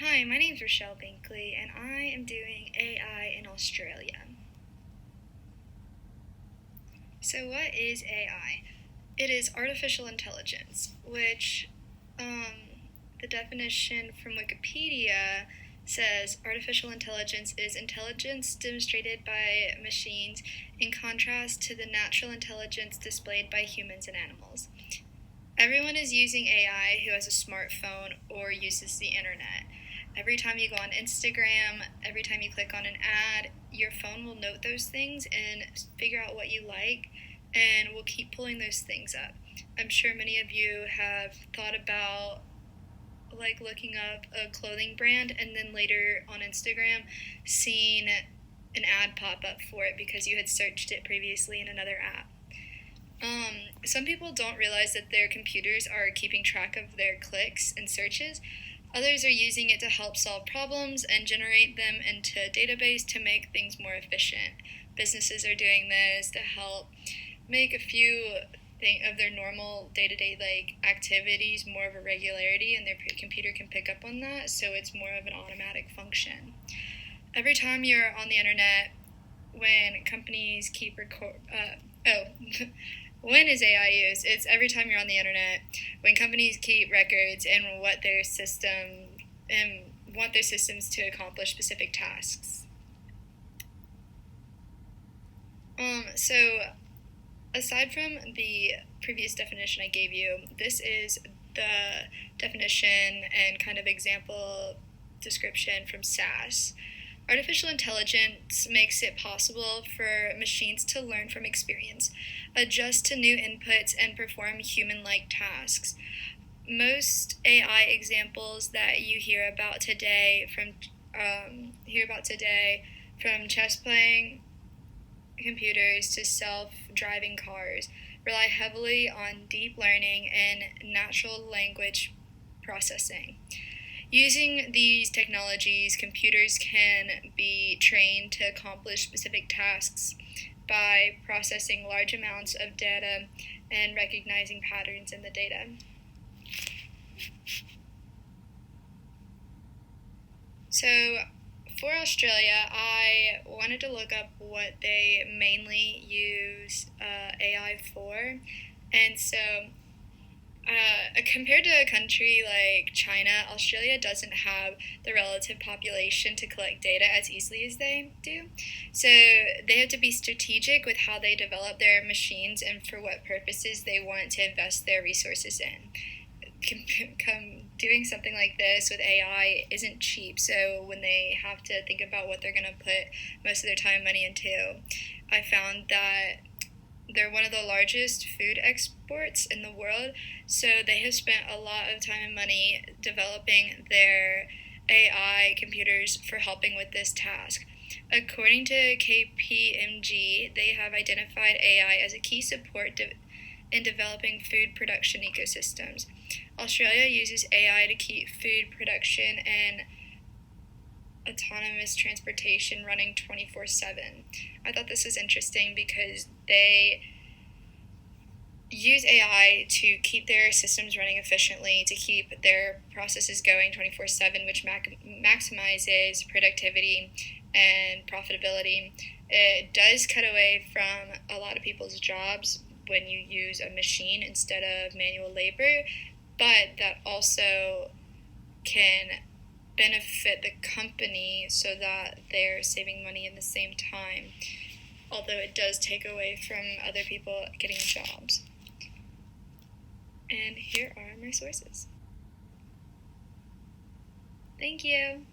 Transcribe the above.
Hi, my name's Rachelle Binkley, and I am doing AI in Australia. So, what is AI? It is artificial intelligence, which the definition from Wikipedia says artificial intelligence is intelligence demonstrated by machines in contrast to the natural intelligence displayed by humans and animals. Everyone is using AI who has a smartphone or uses the internet. Every time you go on Instagram, every time you click on an ad, your phone will note those things and figure out what you like and will keep pulling those things up. I'm sure many of you have thought about looking up a clothing brand and then later on Instagram seeing an ad pop up for it because you had searched it previously in another app. Some people don't realize that their computers are keeping track of their clicks and searches. Others are using it to help solve problems and generate them into a database to make things more efficient. Businesses are doing this to help make a few of their normal day-to-day activities more of a regularity, and their computer can pick up on that, so it's more of an automatic function. Every time you're on the internet, when companies keep when is AI used? It's every time you're on the internet, when companies keep records and want their systems to accomplish specific tasks. So aside from the previous definition I gave you, this is the definition and kind of example description from CIS. Artificial intelligence makes it possible for machines to learn from experience, adjust to new inputs, and perform human-like tasks. Most AI examples that you hear about today, from chess-playing computers to self-driving cars, rely heavily on deep learning and natural language processing. Using these technologies, computers can be trained to accomplish specific tasks by processing large amounts of data and recognizing patterns in the data. So, for Australia, I wanted to look up what they mainly use AI for, and so compared to a country like China, Australia doesn't have the relative population to collect data as easily as they do. So they have to be strategic with how they develop their machines and for what purposes they want to invest their resources in. Doing something like this with AI isn't cheap, so when they have to think about what they're going to put most of their time and money into, I found that they're one of the largest food exports in the world, so they have spent a lot of time and money developing their AI computers for helping with this task. According to KPMG, they have identified AI as a key support in developing food production ecosystems. Australia uses AI to keep food production and autonomous transportation running 24/7. I thought this was interesting because they use AI to keep their systems running efficiently, to keep their processes going 24/7, which maximizes productivity and profitability. It does cut away from a lot of people's jobs when you use a machine instead of manual labor, but that also can benefit the company so that they're saving money in the same time, although it does take away from other people getting jobs. And here are my sources. Thank you.